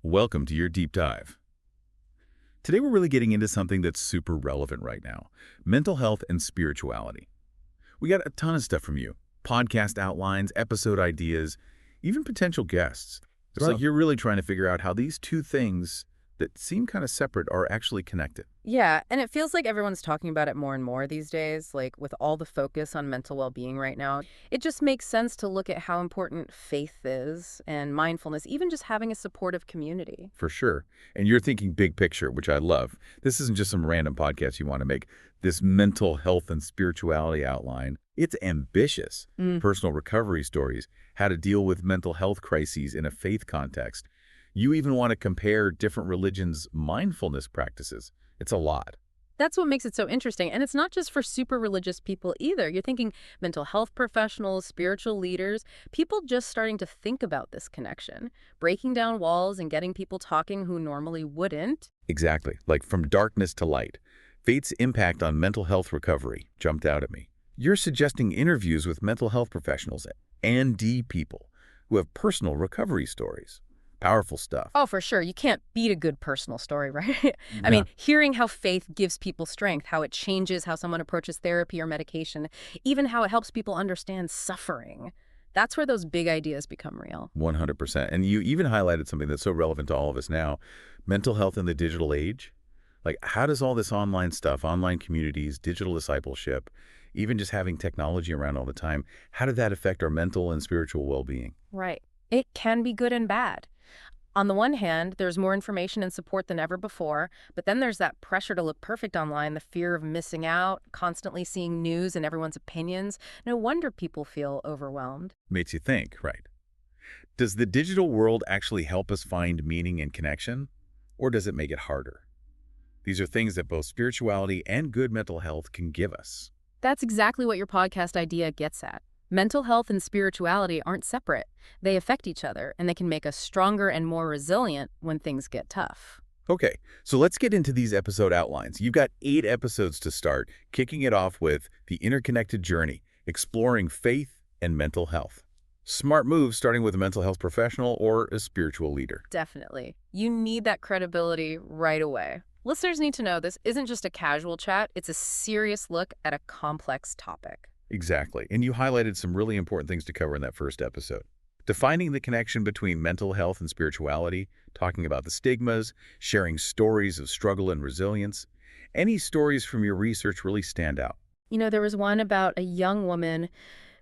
Welcome to your deep dive. Today we're really getting into something that's super relevant right now, mental health and spirituality. We got a ton of stuff from you, podcast outlines, episode ideas, even potential guests. It's like you're really trying to figure out how these two things that seem kind of separate are actually connected. Yeah, and it feels like everyone's talking about it more and more these days, like with all the focus on mental well-being right now. It just makes sense to look at how important faith is and mindfulness, even just having a supportive community. For sure. And you're thinking big picture, which I love. This isn't just some random podcast you want to make. This mental health and spirituality outline, it's ambitious. Personal recovery stories, how to deal with mental health crises in a faith context. You even want to compare different religions' mindfulness practices. It's a lot. That's what makes it so interesting. And it's not just for super religious people either. You're thinking mental health professionals, spiritual leaders, people just starting to think about this connection, breaking down walls and getting people talking who normally wouldn't. Exactly. Like from darkness to light. Faith's impact on mental health recovery jumped out at me. You're suggesting interviews with mental health professionals and D people who have personal recovery stories. Powerful stuff. Oh, for sure. You can't beat a good personal story, right? I Yeah. mean, hearing how faith gives people strength, how it changes how someone approaches therapy or medication, even how it helps people understand suffering. That's where those big ideas become real. 100%. And you even highlighted something that's so relevant to all of us now, mental health in the digital age. Like, how does all this online stuff, online communities, digital discipleship, even just having technology around all the time, how did that affect our mental and spiritual well-being? Right. It can be good and bad. On the one hand, there's more information and support than ever before, but then there's that pressure to look perfect online, the fear of missing out, constantly seeing news and everyone's opinions. No wonder people feel overwhelmed. Makes you think, right? Does the digital world actually help us find meaning and connection, or does it make it harder? These are things that both spirituality and good mental health can give us. That's exactly what your podcast idea gets at. Mental health and spirituality aren't separate. They affect each other, and they can make us stronger and more resilient when things get tough. Okay, so let's get into these episode outlines. You've got 8 episodes to start, kicking it off with The Interconnected Journey, exploring faith and mental health. Smart move starting with a mental health professional or a spiritual leader. Definitely. You need that credibility right away. Listeners need to know this isn't just a casual chat, it's a serious look at a complex topic. Exactly, and you highlighted some really important things to cover in that first episode. Defining the connection between mental health and spirituality, talking about the stigmas, sharing stories of struggle and resilience. Any stories from your research really stand out. You know, there was one about a young woman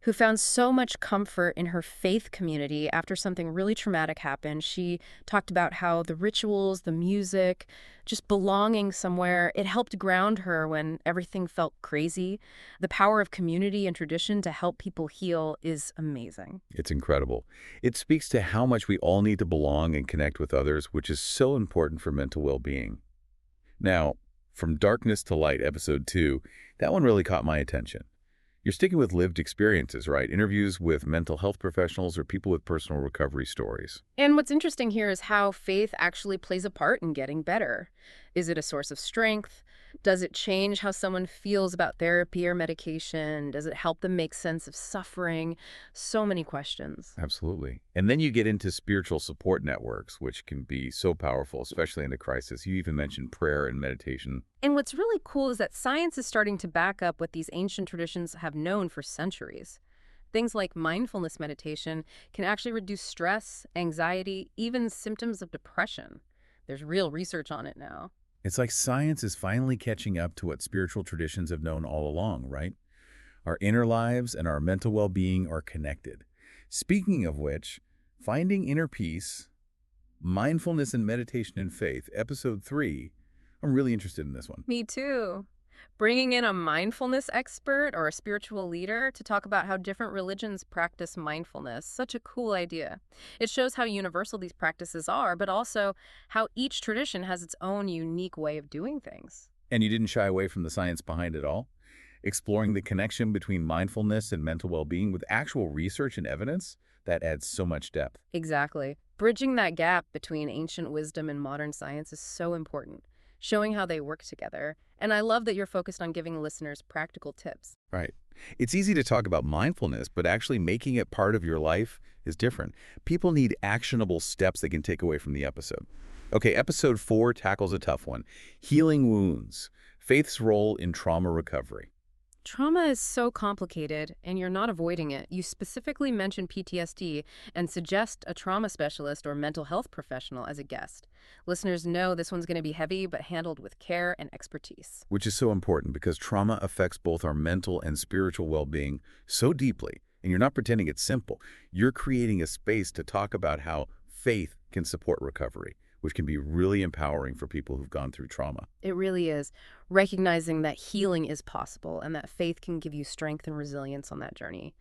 who found so much comfort in her faith community after something really traumatic happened. She talked about how the rituals, the music, just belonging somewhere, it helped ground her when everything felt crazy. The power of community and tradition to help people heal is amazing. It's incredible. It speaks to how much we all need to belong and connect with others, which is so important for mental well-being. Now, From Darkness to Light, Episode 2, that one really caught my attention. You're sticking with lived experiences, right? Interviews with mental health professionals or people with personal recovery stories. And what's interesting here is how faith actually plays a part in getting better. Is it a source of strength? Does it change how someone feels about therapy or medication? Does it help them make sense of suffering? So many questions. Absolutely. And then you get into spiritual support networks, which can be so powerful, especially in a crisis. You even mentioned prayer and meditation. And what's really cool is that science is starting to back up what these ancient traditions have known for centuries. Things like mindfulness meditation can actually reduce stress, anxiety, even symptoms of depression. There's real research on it now. It's like science is finally catching up to what spiritual traditions have known all along, right? Our inner lives and our mental well-being are connected. Speaking of which, Finding Inner Peace, Mindfulness and Meditation and Faith, Episode 3, I'm really interested in this one. Me too. Bringing in a mindfulness expert or a spiritual leader to talk about how different religions practice mindfulness. Such a cool idea. It shows how universal these practices are, but also how each tradition has its own unique way of doing things. And you didn't shy away from the science behind it all? Exploring the connection between mindfulness and mental well-being with actual research and evidence, that adds so much depth. Exactly. Bridging that gap between ancient wisdom and modern science is so important, showing how they work together. And I love that you're focused on giving listeners practical tips. Right. It's easy to talk about mindfulness, but actually making it part of your life is different. People need actionable steps they can take away from the episode. Okay, episode 4 tackles a tough one. Healing wounds. Faith's role in trauma recovery. Trauma is so complicated, and you're not avoiding it. You specifically mention PTSD and suggest a trauma specialist or mental health professional as a guest. Listeners know this one's going to be heavy, but handled with care and expertise. Which is so important because trauma affects both our mental and spiritual well-being so deeply. And you're not pretending it's simple. You're creating a space to talk about how faith can support recovery, which can be really empowering for people who've gone through trauma. It really is. Recognizing that healing is possible and that faith can give you strength and resilience on that journey.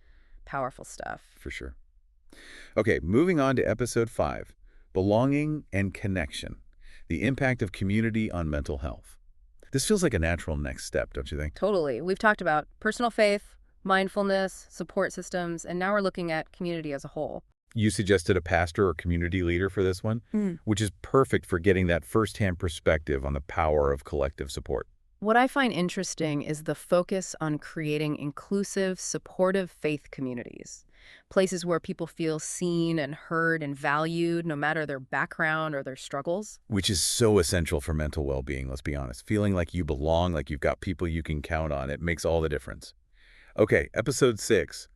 Powerful stuff. For sure. Okay, moving on to episode 5, belonging and connection, the impact of community on mental health. This feels like a natural next step, don't you think? Totally. We've talked about personal faith, mindfulness, support systems, and now we're looking at community as a whole. You suggested a pastor or community leader for this one, which is perfect for getting that firsthand perspective on the power of collective support. What I find interesting is the focus on creating inclusive, supportive faith communities. Places where people feel seen and heard and valued, no matter their background or their struggles. Which is so essential for mental well-being, let's be honest. Feeling like you belong, like you've got people you can count on, it makes all the difference. Okay, episode 6,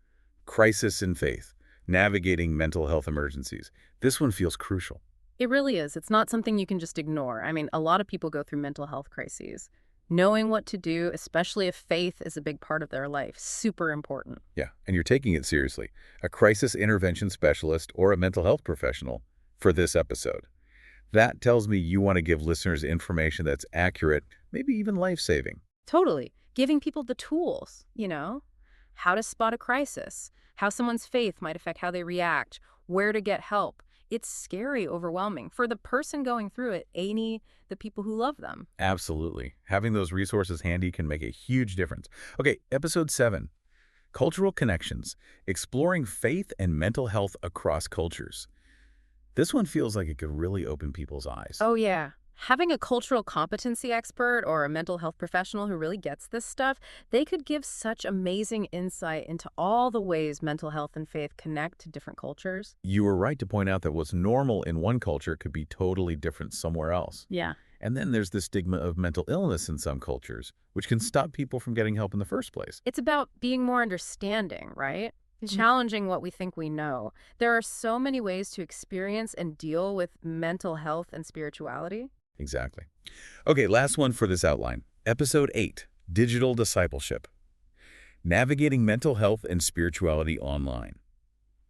crisis in faith, navigating mental health emergencies. This one feels crucial. It really is. It's not something you can just ignore. I mean, a lot of people go through mental health crises. Knowing what to do, especially if faith is a big part of their life, super important. Yeah, and you're taking it seriously. A crisis intervention specialist or a mental health professional for this episode. That tells me you want to give listeners information that's accurate, maybe even life-saving. Totally. Giving people the tools, how to spot a crisis, how someone's faith might affect how they react, where to get help. It's scary, overwhelming. For the person going through it, the people who love them. Absolutely. Having those resources handy can make a huge difference. Okay, episode 7, cultural connections, exploring faith and mental health across cultures. This one feels like it could really open people's eyes. Oh, yeah. Having a cultural competency expert or a mental health professional who really gets this stuff, they could give such amazing insight into all the ways mental health and faith connect to different cultures. You were right to point out that what's normal in one culture could be totally different somewhere else. Yeah. And then there's the stigma of mental illness in some cultures, which can stop people from getting help in the first place. It's about being more understanding, right? Challenging what we think we know. There are so many ways to experience and deal with mental health and spirituality. Exactly. Okay, last one for this outline. Episode 8, digital discipleship. Navigating mental health and spirituality online.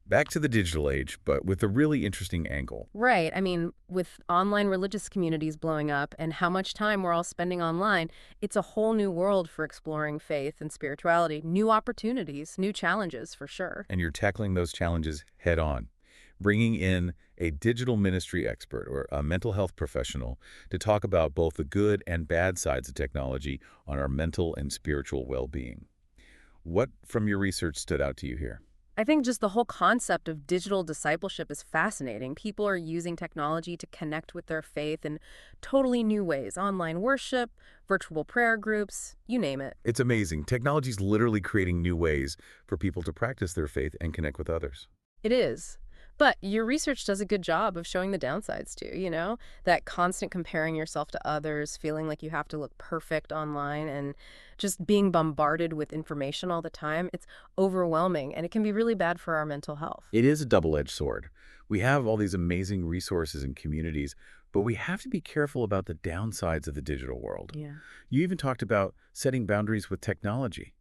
Back to the digital age, but with a really interesting angle. Right. I mean, with online religious communities blowing up and how much time we're all spending online, it's a whole new world for exploring faith and spirituality. New opportunities, new challenges, for sure. And you're tackling those challenges head on, bringing in a digital ministry expert or a mental health professional to talk about both the good and bad sides of technology on our mental and spiritual well-being. What from your research stood out to you here? I think just the whole concept of digital discipleship is fascinating. People are using technology to connect with their faith in totally new ways. Online worship, virtual prayer groups, you name it. It's amazing. Technology's literally creating new ways for people to practice their faith and connect with others. It is. But your research does a good job of showing the downsides too, that constant comparing yourself to others, feeling like you have to look perfect online and just being bombarded with information all the time. It's overwhelming and it can be really bad for our mental health. It is a double-edged sword. We have all these amazing resources and communities, but we have to be careful about the downsides of the digital world. Yeah. You even talked about setting boundaries with technology,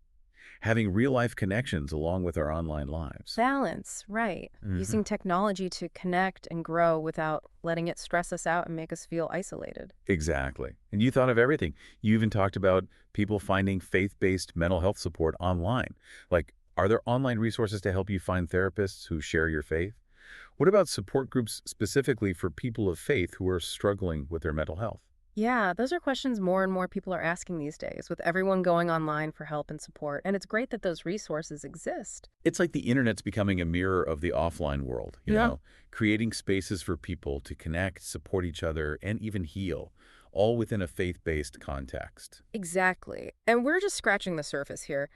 having real-life connections along with our online lives. Balance, right. Using technology to connect and grow without letting it stress us out and make us feel isolated. Exactly. And you thought of everything. You even talked about people finding faith-based mental health support online. Like, are there online resources to help you find therapists who share your faith? What about support groups specifically for people of faith who are struggling with their mental health? Yeah, those are questions more and more people are asking these days, with everyone going online for help and support. And it's great that those resources exist. It's like the internet's becoming a mirror of the offline world, you know, creating spaces for people to connect, support each other, and even heal, all within a faith-based context. Exactly. And we're just scratching the surface here.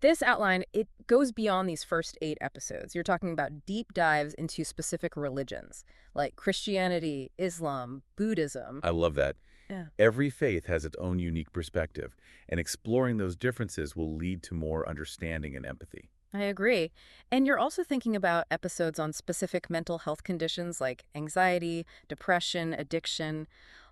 This outline, it goes beyond these first 8 episodes. You're talking about deep dives into specific religions, like Christianity, Islam, Buddhism. I love that. Yeah. Every faith has its own unique perspective, and exploring those differences will lead to more understanding and empathy. I agree. And you're also thinking about episodes on specific mental health conditions like anxiety, depression, addiction,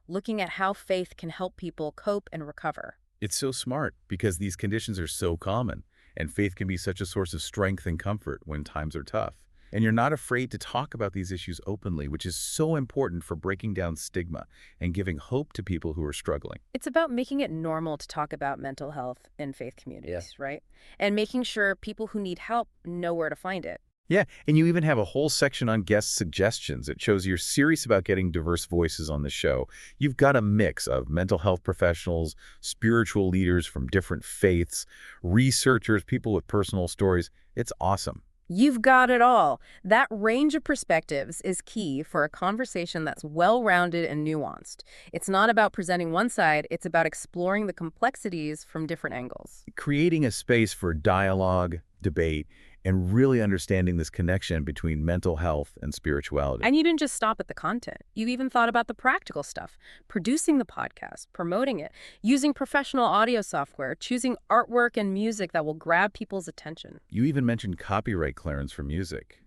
looking at how faith can help people cope and recover. It's so smart because these conditions are so common, and faith can be such a source of strength and comfort when times are tough. And you're not afraid to talk about these issues openly, which is so important for breaking down stigma and giving hope to people who are struggling. It's about making it normal to talk about mental health in faith communities, right? And making sure people who need help know where to find it. Yeah, and you even have a whole section on guest suggestions. It shows you're serious about getting diverse voices on the show. You've got a mix of mental health professionals, spiritual leaders from different faiths, researchers, people with personal stories. It's awesome. You've got it all. That range of perspectives is key for a conversation that's well-rounded and nuanced. It's not about presenting one side, it's about exploring the complexities from different angles. Creating a space for dialogue, debate, and really understanding this connection between mental health and spirituality. And you didn't just stop at the content. You even thought about the practical stuff, producing the podcast, promoting it, using professional audio software, choosing artwork and music that will grab people's attention. You even mentioned copyright clearance for music.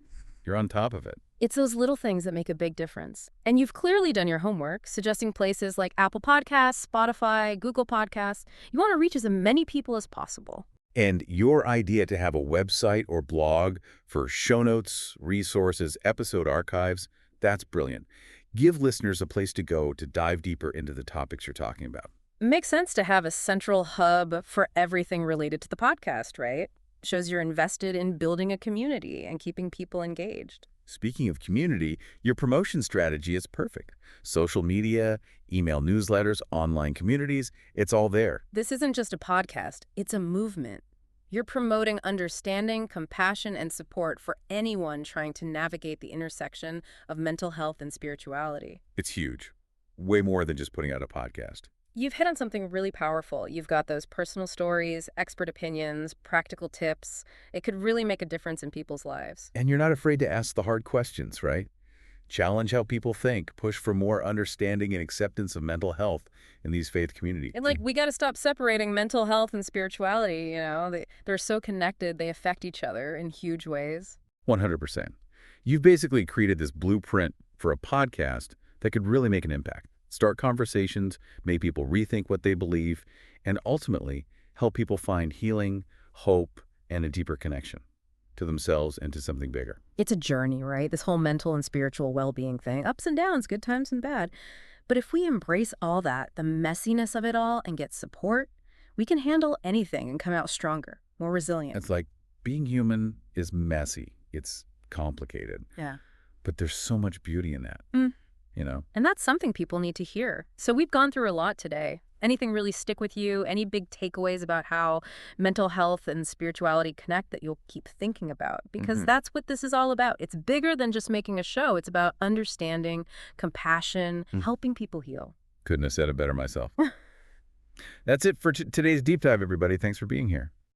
You're on top of it. It's those little things that make a big difference. And you've clearly done your homework, suggesting places like Apple Podcasts, Spotify, Google Podcasts. You want to reach as many people as possible. And your idea to have a website or blog for show notes, resources, episode archives, that's brilliant. Give listeners a place to go to dive deeper into the topics you're talking about. Makes sense to have a central hub for everything related to the podcast, right? Shows you're invested in building a community and keeping people engaged. Speaking of community, your promotion strategy is perfect. Social media, email newsletters, online communities, it's all there. This isn't just a podcast, it's a movement. You're promoting understanding, compassion, and support for anyone trying to navigate the intersection of mental health and spirituality. It's huge. Way more than just putting out a podcast. You've hit on something really powerful. You've got those personal stories, expert opinions, practical tips. It could really make a difference in people's lives. And you're not afraid to ask the hard questions, right? Challenge how people think, push for more understanding and acceptance of mental health in these faith communities. And we got to stop separating mental health and spirituality, They're so connected, they affect each other in huge ways. 100%. You've basically created this blueprint for a podcast that could really make an impact. Start conversations, make people rethink what they believe, and ultimately help people find healing, hope, and a deeper connection to themselves and to something bigger. It's a journey, right? This whole mental and spiritual well-being thing. Ups and downs, good times and bad. But if we embrace all that, the messiness of it all, and get support, we can handle anything and come out stronger, more resilient. It's like being human is messy. It's complicated. Yeah. But there's so much beauty in that, And that's something people need to hear. So we've gone through a lot today. Anything really stick with you? Any big takeaways about how mental health and spirituality connect that you'll keep thinking about? Because that's what this is all about. It's bigger than just making a show. It's about understanding, compassion, helping people heal. Couldn't have said it better myself. That's it for today's deep dive, everybody. Thanks for being here.